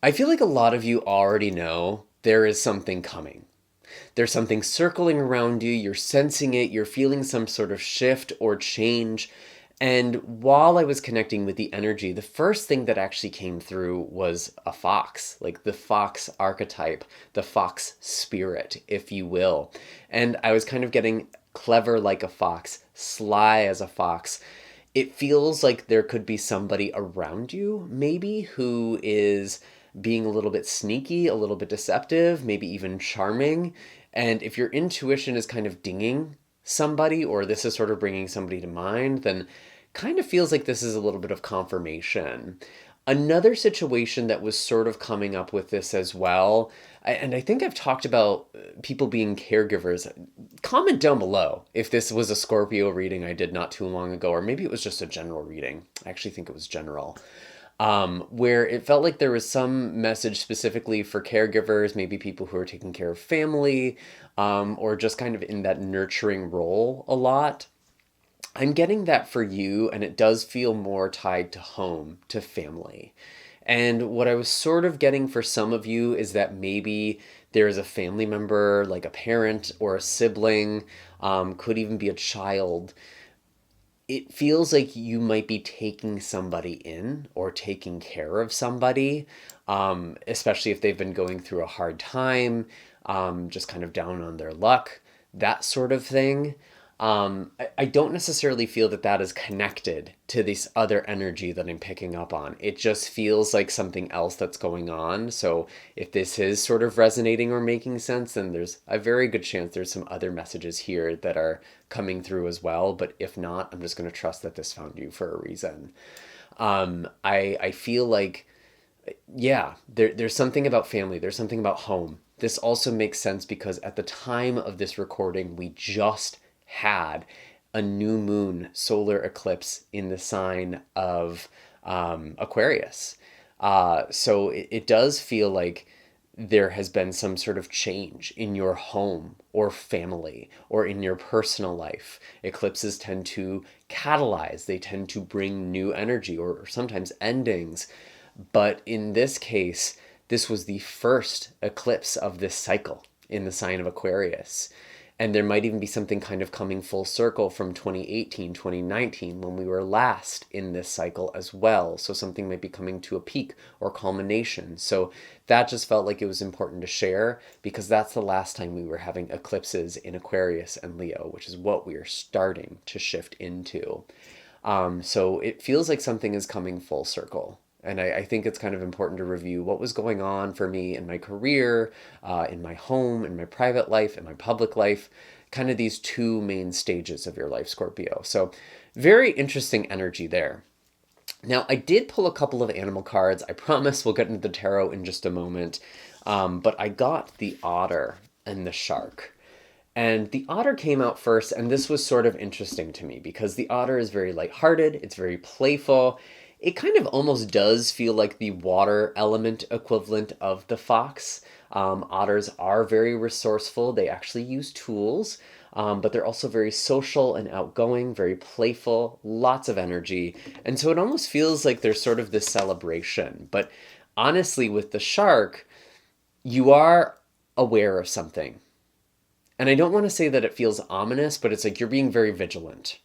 I feel like a lot of you already know there is something coming. There's something circling around you, you're sensing it, you're feeling some sort of shift or change. And while I was connecting with the energy, the first thing that actually came through was a fox, like the fox archetype, the fox spirit, if you will. And I was kind of getting clever like a fox, sly as a fox. It feels like there could be somebody around you, maybe, who is being a little bit sneaky, a little bit deceptive, maybe even charming. And if your intuition is kind of dinging somebody, or this is sort of bringing somebody to mind, then kind of feels like this is a little bit of confirmation. Another situation that was sort of coming up with this as well, and I think I've talked about people being caregivers. Comment down below if this was a Scorpio reading I did not too long ago, or maybe it was just a general reading. I actually think it was general. Where it felt like there was some message specifically for caregivers, maybe people who are taking care of family, or just kind of in that nurturing role a lot. I'm getting that for you, and it does feel more tied to home, to family. And what I was sort of getting for some of you is that maybe there is a family member, like a parent or a sibling, could even be a child. It feels like you might be taking somebody in or taking care of somebody, especially if they've been going through a hard time, just kind of down on their luck, that sort of thing. I don't necessarily feel that that is connected to this other energy that I'm picking up on. It just feels like something else that's going on. So if this is sort of resonating or making sense, then there's a very good chance there's some other messages here that are coming through as well. But if not, I'm just going to trust that this found you for a reason. I feel like, yeah, there's something about family. There's something about home. This also makes sense because at the time of this recording, we just had a new moon solar eclipse in the sign of Aquarius. So it does feel like there has been some sort of change in your home or family or in your personal life. Eclipses tend to catalyze, they tend to bring new energy or sometimes endings. But in this case, this was the first eclipse of this cycle in the sign of Aquarius. And there might even be something kind of coming full circle from 2018, 2019, when we were last in this cycle as well. So something might be coming to a peak or culmination. So that just felt like it was important to share because that's the last time we were having eclipses in Aquarius and Leo, which is what we are starting to shift into. So it feels like something is coming full circle. And I think it's kind of important to review what was going on for me in my career, in my home, in my private life, in my public life, kind of these two main stages of your life, Scorpio. So very interesting energy there. Now, I did pull a couple of animal cards. I promise we'll get into the tarot in just a moment. But I got the otter and the shark. And the otter came out first, and this was sort of interesting to me because the otter is very lighthearted, it's very playful. It kind of almost does feel like the water element equivalent of the fox. Otters are very resourceful. They actually use tools, but they're also very social and outgoing, very playful, lots of energy. And so it almost feels like there's sort of this celebration. But honestly, with the shark, you are aware of something. And I don't want to say that it feels ominous, but it's like you're being very vigilant.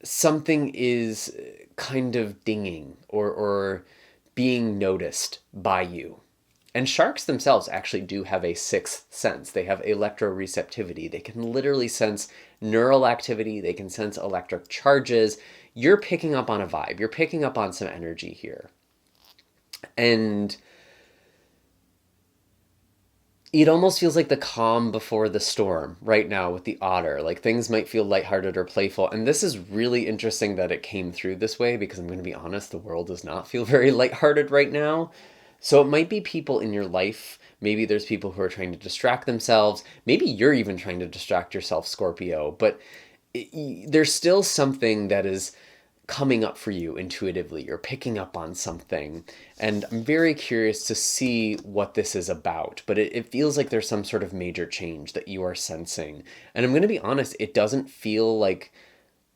Something is kind of dinging or being noticed by you. And sharks themselves actually do have a sixth sense. They have electroreceptivity. They can literally sense neural activity. They can sense electric charges. You're picking up on a vibe. You're picking up on some energy here. And it almost feels like the calm before the storm right now with the otter. Like things might feel lighthearted or playful. And this is really interesting that it came through this way because I'm going to be honest, the world does not feel very lighthearted right now. So it might be people in your life. Maybe there's people who are trying to distract themselves. Maybe you're even trying to distract yourself, Scorpio. But there's still something that is coming up for you intuitively. You're picking up on something. And I'm very curious to see what this is about. But it feels like there's some sort of major change that you are sensing. And I'm going to be honest, it doesn't feel like,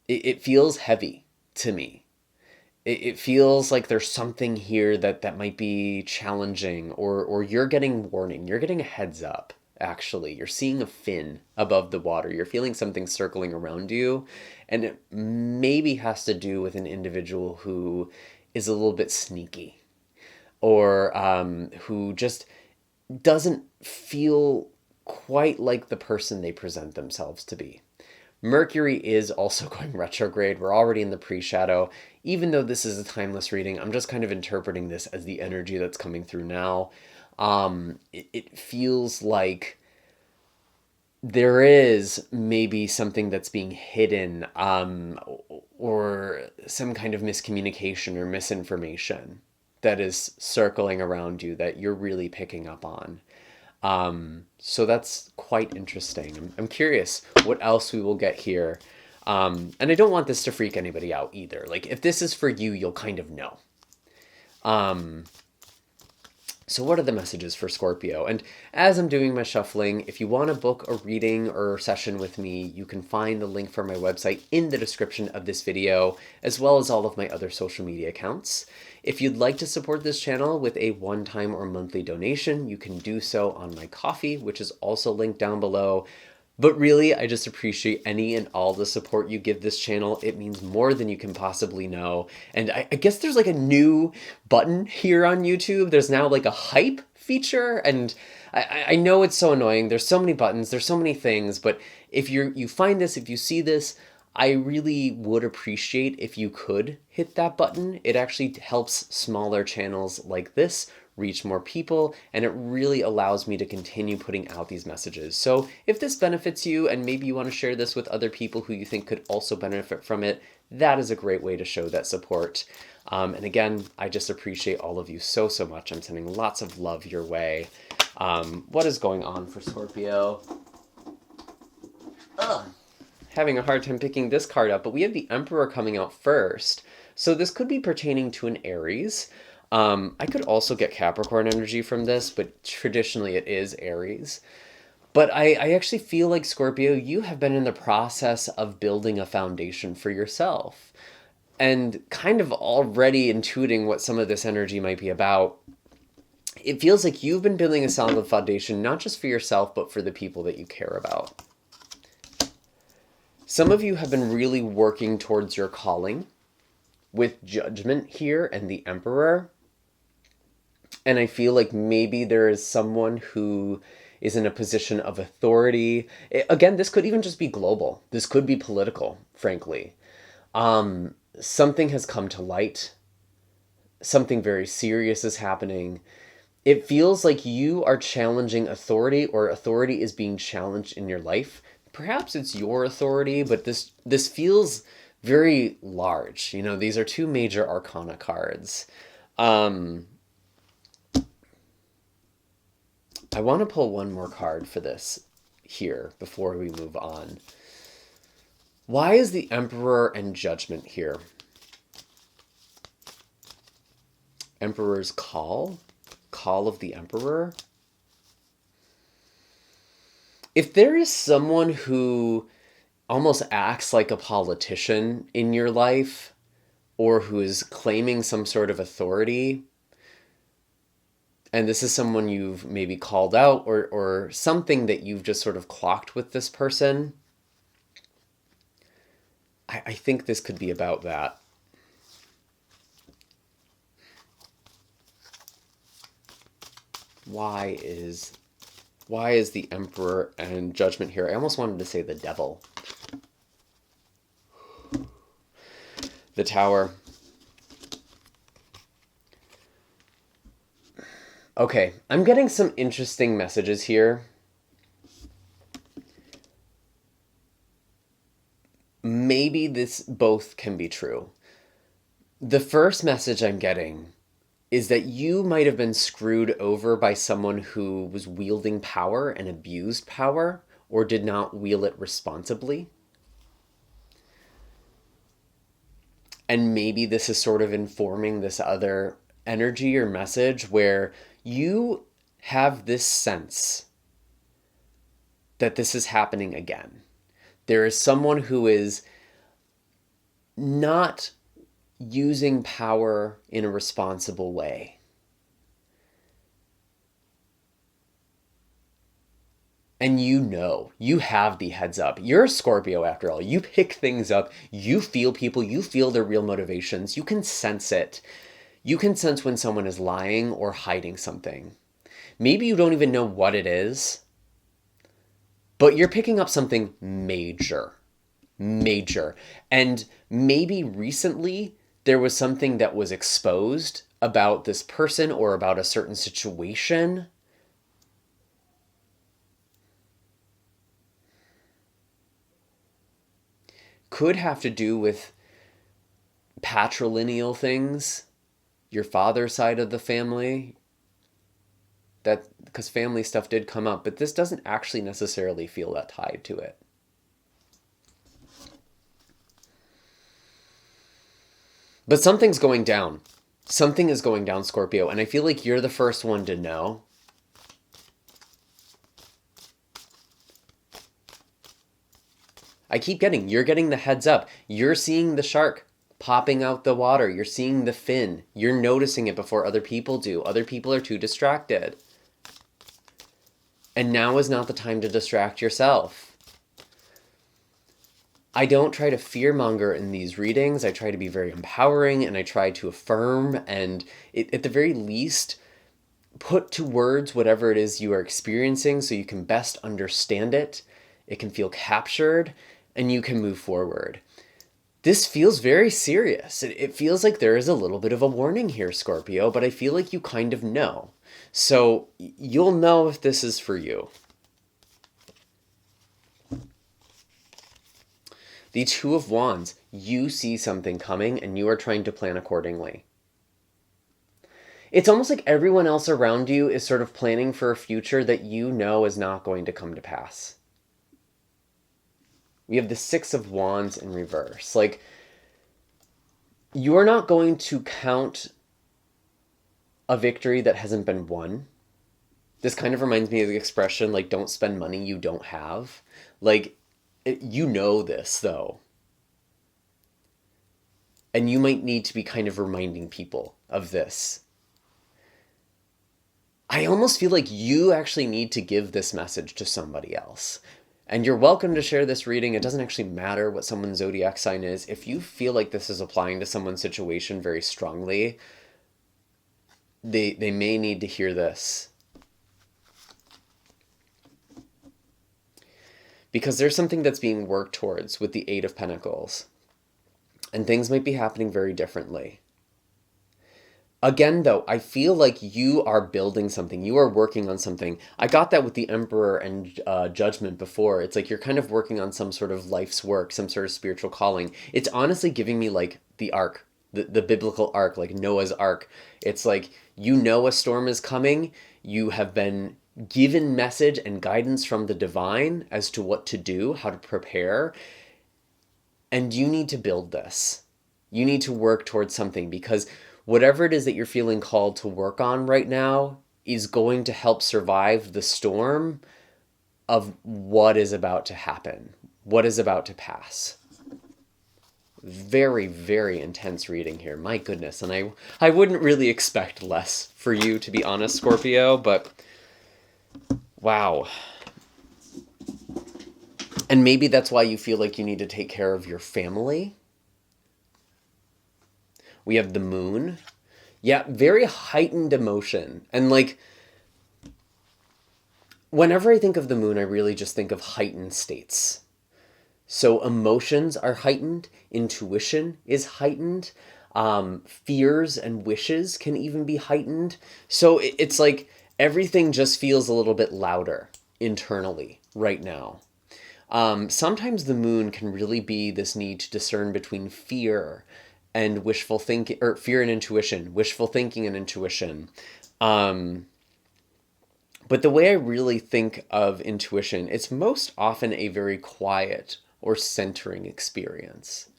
it feels heavy to me. it feels like there's something here that might be challenging, or you're getting warning. You're getting a heads up, actually. You're seeing a fin above the water. You're feeling something circling around you. And it maybe has to do with an individual who is a little bit sneaky, or who just doesn't feel quite like the person they present themselves to be. Mercury is also going retrograde. We're already in the pre-shadow. Even though this is a timeless reading, I'm just kind of interpreting this as the energy that's coming through now. It feels like there is maybe something that's being hidden, or some kind of miscommunication or misinformation that is circling around you that you're really picking up on. So that's quite interesting. I'm curious what else we will get here. And I don't want this to freak anybody out either. Like, if this is for you, you'll kind of know. So what are the messages for Scorpio? And as I'm doing my shuffling, if you want to book a reading or session with me, you can find the link for my website in the description of this video, as well as all of my other social media accounts. If you'd like to support this channel with a one-time or monthly donation, you can do so on my Ko-fi, which is also linked down below. But really, I just appreciate any and all the support you give this channel. It means more than you can possibly know. And I guess there's like a new button here on YouTube. There's now like a hype feature. And I know it's so annoying. There's so many buttons. There's so many things. But if you find this, if you see this, I really would appreciate if you could hit that button. It actually helps smaller channels like this reach more people, and it really allows me to continue putting out these messages. So if this benefits you, and maybe you want to share this with other people who you think could also benefit from it, that is a great way to show that support. And again, I just appreciate all of you so much. I'm sending lots of love your way. What is going on for Scorpio? Having a hard time picking this card up, but we have the Emperor coming out first. So this could be pertaining to an Aries. I could also get Capricorn energy from this, but traditionally it is Aries. But I actually feel like, Scorpio, you have been in the process of building a foundation for yourself, and kind of already intuiting what some of this energy might be about. It feels like you've been building a solid foundation, not just for yourself, but for the people that you care about. Some of you have been really working towards your calling with Judgment here and the Emperor. And I feel like maybe there is someone who is in a position of authority. Again, this could even just be global. This could be political, frankly. Something has come to light. Something very serious is happening. It feels like you are challenging authority, or authority is being challenged in your life. Perhaps it's your authority, but this feels very large. You know, these are two major arcana cards. I want to pull one more card for this here before we move on. Why is the Emperor and Judgment here? Emperor's call? Call of the Emperor? If there is someone who almost acts like a politician in your life, or who is claiming some sort of authority, and this is someone you've maybe called out, or something that you've just sort of clocked with this person, I think this could be about that. Why is the Emperor and Judgment here? I almost wanted to say the Devil. The Tower. Okay, I'm getting some interesting messages here. Maybe this both can be true. The first message I'm getting is that you might have been screwed over by someone who was wielding power and abused power, or did not wield it responsibly. And maybe this is sort of informing this other energy or message where you have this sense that this is happening again. There is someone who is not using power in a responsible way. And you have the heads up. You're a Scorpio after all. You pick things up. You feel people. You feel their real motivations. You can sense it. You can sense when someone is lying or hiding something. Maybe you don't even know what it is, but you're picking up something major. Major. And maybe recently there was something that was exposed about this person or about a certain situation. Could have to do with patrilineal things, your father's side of the family. That because family stuff did come up, but this doesn't actually necessarily feel that tied to it. But something's going down. Something is going down, Scorpio, and I feel like you're the first one to know. You're getting the heads up. You're seeing the shark popping out the water. You're seeing the fin. You're noticing it before other people do. Other people are too distracted. And now is not the time to distract yourself. I don't try to fearmonger in these readings. I try to be very empowering and I try to affirm and at the very least put to words whatever it is you are experiencing so you can best understand it. It can feel captured and you can move forward. This feels very serious. It feels like there is a little bit of a warning here, Scorpio, but I feel like you kind of know. So you'll know if this is for you. The Two of Wands, you see something coming and you are trying to plan accordingly. It's almost like everyone else around you is sort of planning for a future that you know is not going to come to pass. We have the Six of Wands in reverse. Like, you're not going to count a victory that hasn't been won. This kind of reminds me of the expression, like, don't spend money you don't have. Like, you know this, though. And you might need to be kind of reminding people of this. I almost feel like you actually need to give this message to somebody else. And you're welcome to share this reading. It doesn't actually matter what someone's zodiac sign is. If you feel like this is applying to someone's situation very strongly, they may need to hear this. Because there's something that's being worked towards with the Eight of Pentacles. And things might be happening very differently. Again, though, I feel like you are building something. You are working on something. I got that with the Emperor and Judgment before. It's like you're kind of working on some sort of life's work, some sort of spiritual calling. It's honestly giving me like the Ark, the biblical Ark, like Noah's Ark. It's like you know a storm is coming. You have been given message and guidance from the divine as to what to do, how to prepare. And you need to build this. You need to work towards something because whatever it is that you're feeling called to work on right now is going to help survive the storm of what is about to happen, what is about to pass. Very, very intense reading here. My goodness. And I wouldn't really expect less for you, to be honest, Scorpio, but wow. And maybe that's why you feel like you need to take care of your family. We have the Moon. Yeah, very heightened emotion. And like, whenever I think of the Moon, I really just think of heightened states. So emotions are heightened. Intuition is heightened. Fears and wishes can even be heightened. So it's like everything just feels a little bit louder internally right now. Sometimes the Moon can really be this need to discern between fear and wishful thinking, or fear and intuition, wishful thinking and intuition. But the way I really think of intuition, it's most often a very quiet or centering experience.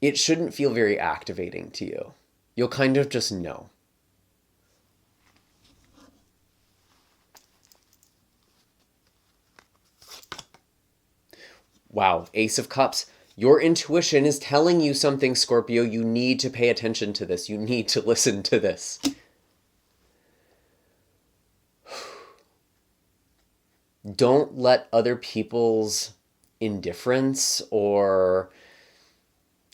It shouldn't feel very activating to you. You'll kind of just know. Wow, Ace of Cups. Your intuition is telling you something, Scorpio. You need to pay attention to this. You need to listen to this. Don't let other people's indifference or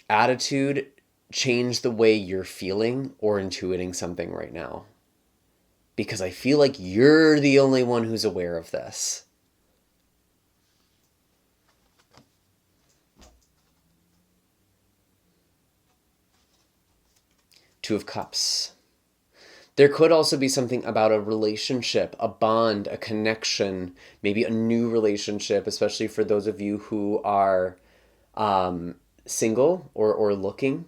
attitude change the way you're feeling or intuiting something right now. Because I feel like you're the only one who's aware of this. Two of Cups. There could also be something about a relationship, a bond, a connection, maybe a new relationship, especially for those of you who are single or looking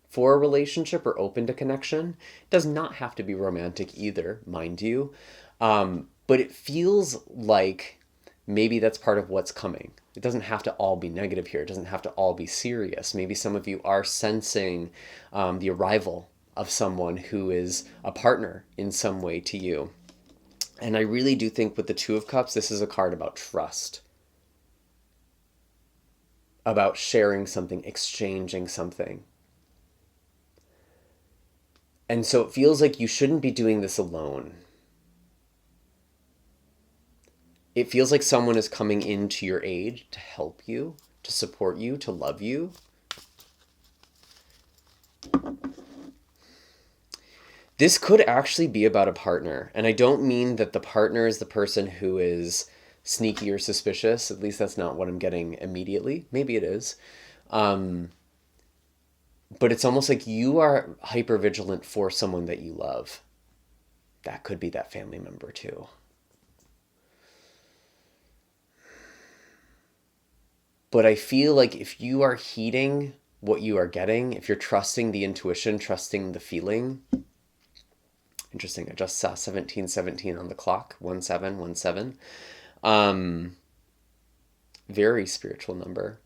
for a relationship or open to connection. It does not have to be romantic either, mind you. But it feels like maybe that's part of what's coming. It doesn't have to all be negative here. It doesn't have to all be serious. Maybe some of you are sensing the arrival of someone who is a partner in some way to you. And I really do think with the Two of Cups, this is a card about trust. About sharing something, exchanging something. And so it feels like you shouldn't be doing this alone. It feels like someone is coming into your aid to help you, to support you, to love you. This could actually be about a partner. And I don't mean that the partner is the person who is sneaky or suspicious. At least that's not what I'm getting immediately. Maybe it is. But it's almost like you are hypervigilant for someone that you love. That could be that family member too. But I feel like if you are heeding what you are getting, if you're trusting the intuition, trusting the feeling. Interesting, I just saw 1717 on the clock, 1717. Very spiritual number.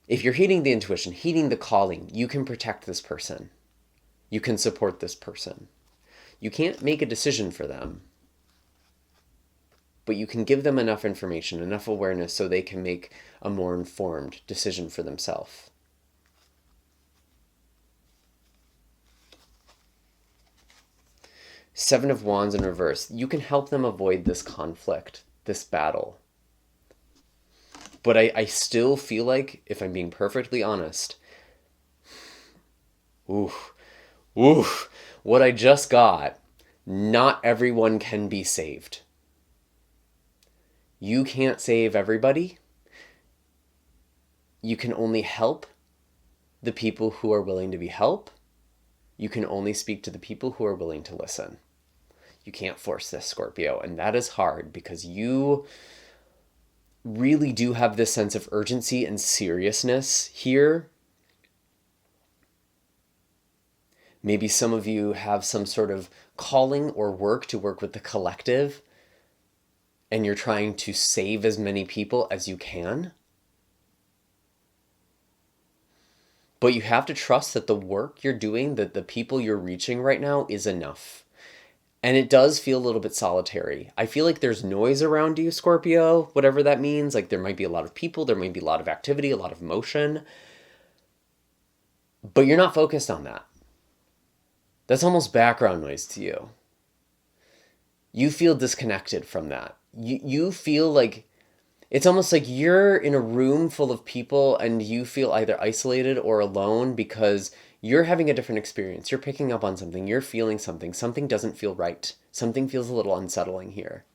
If you're heeding the intuition, heeding the calling, you can protect this person. You can support this person. You can't make a decision for them, but you can give them enough information, enough awareness so they can make a more informed decision for themselves. Seven of Wands in reverse. You can help them avoid this conflict, this battle. But I still feel like, if I'm being perfectly honest, what I just got, not everyone can be saved. You can't save everybody. You can only help the people who are willing to be helped. You can only speak to the people who are willing to listen. You can't force this, Scorpio. And that is hard because you really do have this sense of urgency and seriousness here. Maybe some of you have some sort of calling or work to work with the collective, and you're trying to save as many people as you can. But you have to trust that the work you're doing, that the people you're reaching right now is enough. And it does feel a little bit solitary. I feel like there's noise around you, Scorpio, whatever that means. Like there might be a lot of people, there might be a lot of activity, a lot of motion. But you're not focused on that. That's almost background noise to you. You feel disconnected from that. You feel like it's almost like you're in a room full of people and you feel either isolated or alone because you're having a different experience. You're picking up on something. You're feeling something. Something doesn't feel right. Something feels a little unsettling here.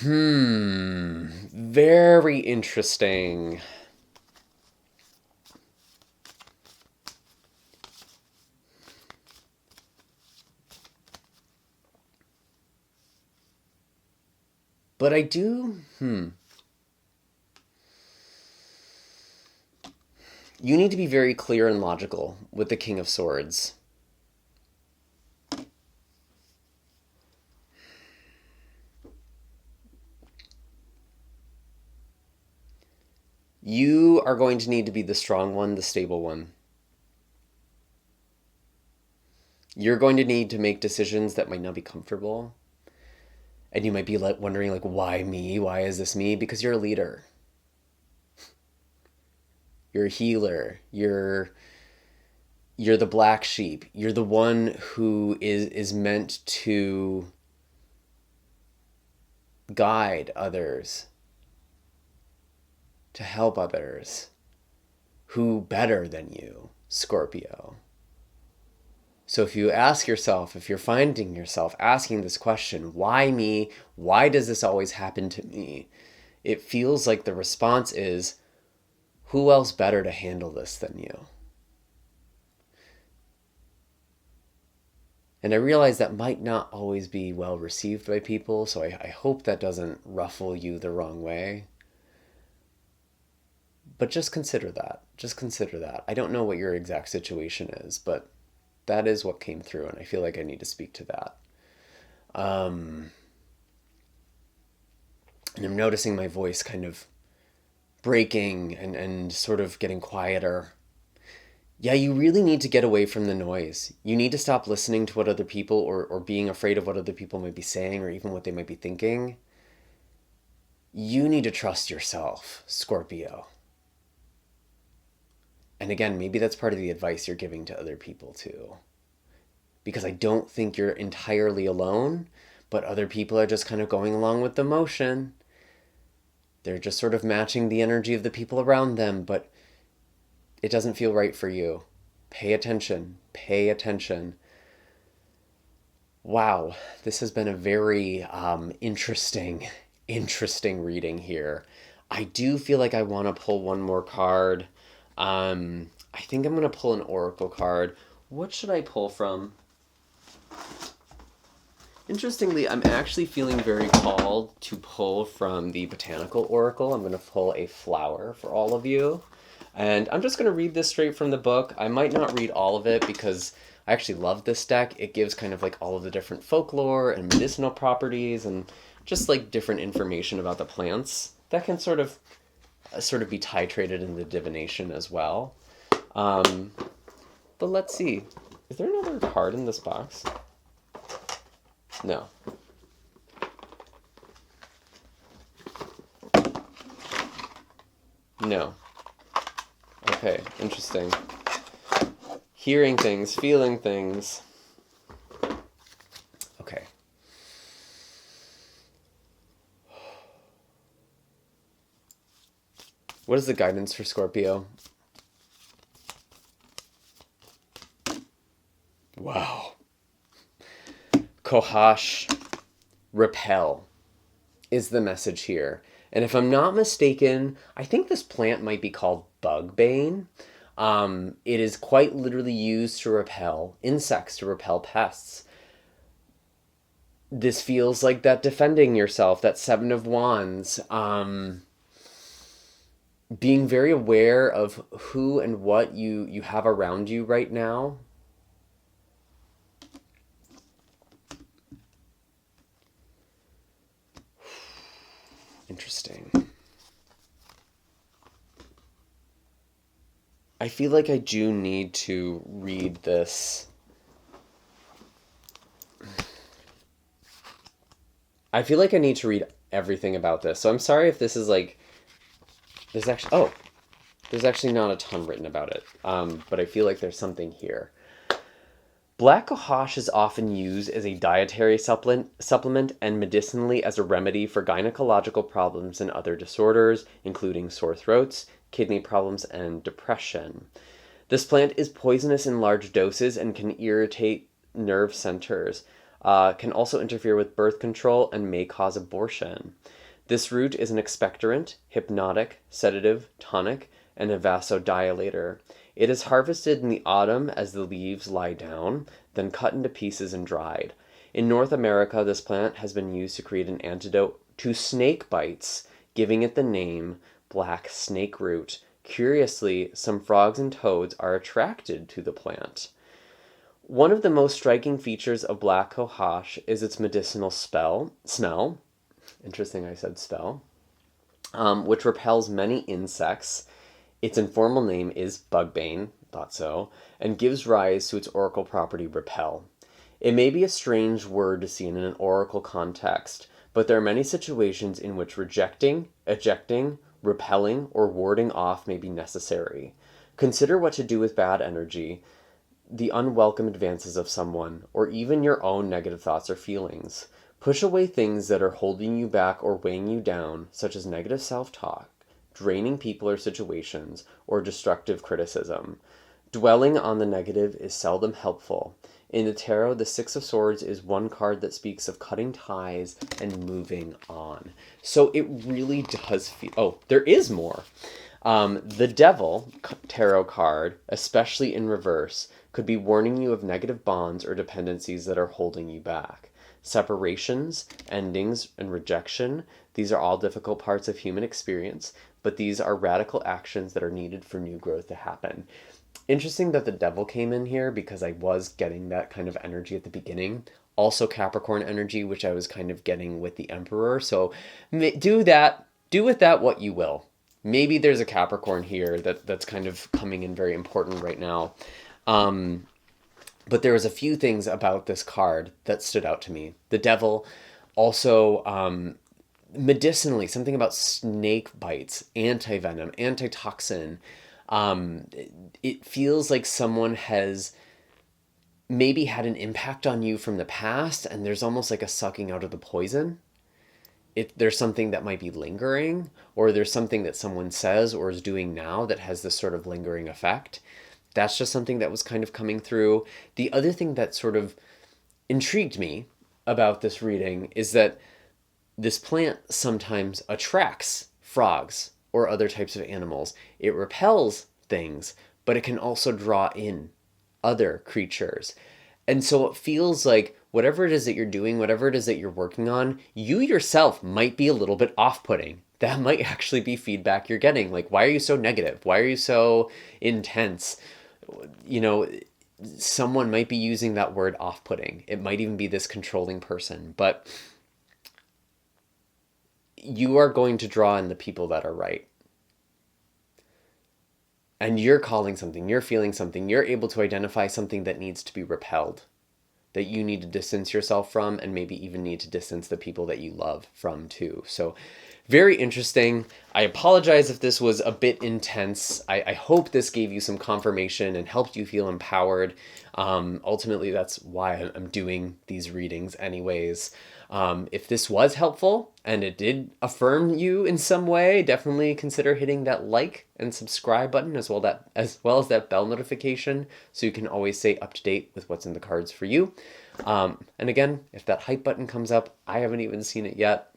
Very interesting. But I do, You need to be very clear and logical with the King of Swords. You are going to need to be the strong one, the stable one. You're going to need to make decisions that might not be comfortable. And you might be like wondering, like, why me? Why is this me? Because you're a leader. You're a healer. You're the black sheep. You're the one who is meant to guide others, to help others. Who better than you, Scorpio? So if you ask yourself, if you're finding yourself asking this question, why me? Why does this always happen to me? It feels like the response is, who else better to handle this than you? And I realize that might not always be well received by people, so I hope that doesn't ruffle you the wrong way. But just consider that. Just consider that. I don't know what your exact situation is, but that is what came through, and I feel like I need to speak to that. And I'm noticing my voice kind of breaking and sort of getting quieter. Yeah, you really need to get away from the noise. You need to stop listening to what other people or being afraid of what other people might be saying or even what they might be thinking. You need to trust yourself, Scorpio. And again, maybe that's part of the advice you're giving to other people too. Because I don't think you're entirely alone, but other people are just kind of going along with the motion. They're just sort of matching the energy of the people around them, but it doesn't feel right for you. Pay attention. Pay attention. Wow, this has been a very interesting reading here. I do feel like I want to pull one more card. I think I'm going to pull an oracle card. What should I pull from? Interestingly, I'm actually feeling very called to pull from the botanical oracle. I'm going to pull a flower for all of you. And I'm just going to read this straight from the book. I might not read all of it because I actually love this deck. It gives kind of like all of the different folklore and medicinal properties and just like different information about the plants that can sort of be titrated in the divination as well. But let's see. Is there another card in this box? No. No. Okay, interesting. Hearing things, feeling things. Okay. What is the guidance for Scorpio? Wow. Kohash, repel is the message here. And if I'm not mistaken, I think this plant might be called bugbane. It is quite literally used to repel insects, to repel pests. This feels like that defending yourself, that Seven of Wands. Being very aware of who and what you have around you right now. Interesting. I feel like I do need to read this. I feel like I need to read everything about this. So I'm sorry if this is like... There's actually not a ton written about it. But I feel like there's something here. Black cohosh is often used as a dietary supplement and medicinally as a remedy for gynecological problems and other disorders, including sore throats, kidney problems, and depression. This plant is poisonous in large doses and can irritate nerve centers, can also interfere with birth control, and may cause abortion. This root is an expectorant, hypnotic, sedative, tonic, and a vasodilator. It is harvested in the autumn as the leaves lie down, then cut into pieces and dried. In North America, this plant has been used to create an antidote to snake bites, giving it the name black snake root. Curiously, some frogs and toads are attracted to the plant. One of the most striking features of black cohosh is its medicinal smell. Interesting I said spell. Which repels many insects. Its informal name is bugbane, thought so, and gives rise to its oracle property repel. It may be a strange word to see in an oracle context, but there are many situations in which rejecting, ejecting, repelling, or warding off may be necessary. Consider what to do with bad energy, the unwelcome advances of someone, or even your own negative thoughts or feelings. Push away things that are holding you back or weighing you down, such as negative self-talk, draining people or situations, or destructive criticism. Dwelling on the negative is seldom helpful. In the tarot, the Six of Swords is one card that speaks of cutting ties and moving on. So it really does feel... Oh, there is more. The Devil tarot card, especially in reverse, could be warning you of negative bonds or dependencies that are holding you back. Separations, endings, and rejection, these are all difficult parts of human experience, but these are radical actions that are needed for new growth to happen. Interesting that the Devil came in here because I was getting that kind of energy at the beginning. Also Capricorn energy, which I was kind of getting with the Emperor. So do with that what you will. Maybe there's a Capricorn here that's kind of coming in very important right now. But there was a few things about this card that stood out to me. The Devil, also medicinally, something about snake bites, anti-venom, antitoxin. It feels like someone has maybe had an impact on you from the past, and there's almost like a sucking out of the poison. There's something that might be lingering, or there's something that someone says or is doing now that has this sort of lingering effect. That's just something that was kind of coming through. The other thing that sort of intrigued me about this reading is that this plant sometimes attracts frogs or other types of animals. It repels things, but it can also draw in other creatures. And so it feels like whatever it is that you're doing, whatever it is that you're working on, you yourself might be a little bit off-putting. That might actually be feedback you're getting. Like, why are you so negative? Why are you so intense? You know, someone might be using that word off-putting. It might even be this controlling person, but you are going to draw in the people that are right. And you're calling something, you're feeling something, you're able to identify something that needs to be repelled, that you need to distance yourself from, and maybe even need to distance the people that you love from too. So very interesting. I apologize if this was a bit intense. I hope this gave you some confirmation and helped you feel empowered. Ultimately, that's why I'm doing these readings anyways. If this was helpful and it did affirm you in some way, definitely consider hitting that like and subscribe button as well as that bell notification so you can always stay up to date with what's in the cards for you. And again, if that hype button comes up, I haven't even seen it yet.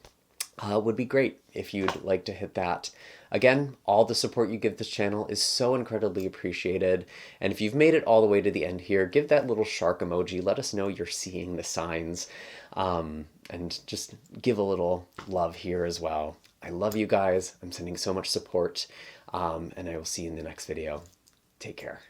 Would be great if you'd like to hit that. Again, all the support you give this channel is so incredibly appreciated. And if you've made it all the way to the end here, give that little shark emoji. Let us know you're seeing the signs. And just give a little love here as well. I love you guys. I'm sending so much support. And I will see you in the next video. Take care.